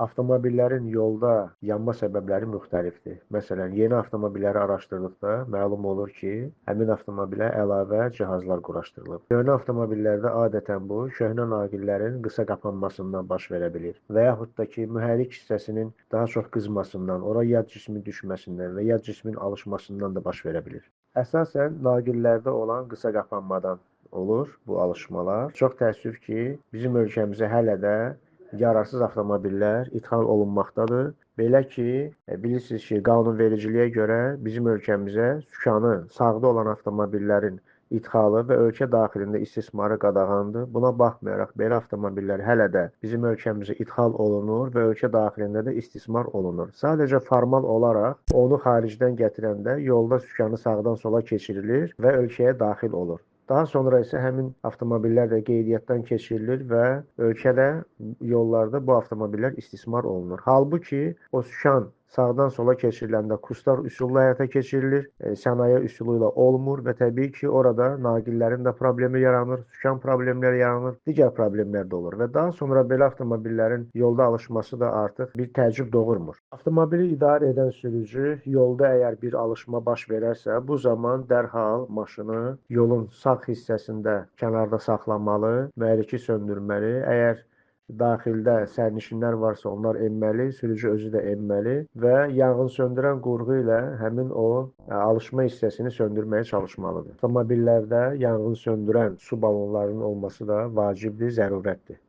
Avtomobillərin yolda yanma səbəbləri müxtəlifdir. Məsələn, yeni avtomobilləri araşdırdıqda məlum olur ki, həmin avtomobilə əlavə cihazlar quraşdırılıb. Köhnə avtomobillərdə adətən bu, köhnə naqillərin qısa qapanmasından baş verə bilir və yaxud da ki, mühərrik hissəsinin daha çox qızmasından, ora yad cismin düşməsindən və yad cismin alışmasından da baş verə bilir. Əsasən, naqillərdə olan qısa qapanmadan olur bu alışmalar. Çox təəssüf ki, bizim ölkəmizə hələ də yararsız avtomobillər ithal olunmaqdadır. Belə ki, bilirsiniz ki, qanunvericiliyə görə bizim ölkəmizə sükanı sağda olan avtomobillərin idxalı və ölkə daxilində istismarı qadağandır. Buna baxmayaraq belə avtomobillər hələ də bizim ölkəmizə idxal olunur və ölkə daxilində də istismar olunur. Sadəcə formal olaraq onu xaricdən gətirəndə yolda sükanı sağdan sola keçirilir və ölkəyə daxil olur. Daha sonra isə həmin avtomobillər də qeydiyyatdan keçirilir və ölkədə yollarda bu avtomobillər istismar olunur. Halbuki o sükan sağdan sola keçiriləndə kurslar üsulla həyata keçirilir, sənaye üsulu ilə olmur və təbii ki, orada naqillərin də problemi yaranır, sükan problemləri yaranır, digər problemlər də olur və daha sonra belə avtomobillərin yolda alışması da artıq bir təəccüb doğurmur. Avtomobili idarə edən sürücü yolda əgər bir alışma baş verərsə, bu zaman dərhal maşını yolun sağ hissəsində kənarda saxlamalı, mühərriki söndürməli. Əgər daxildə sərnişinlər varsa onlar enməli, sürücü özü də enməli və yanğınsöndürən qurğu ilə həmin o alışma hissəsini söndürməyə çalışmalıdır. Avtomobillərdə yanğınsöndürən su balonlarının olması da vacibdir, zərurətdir.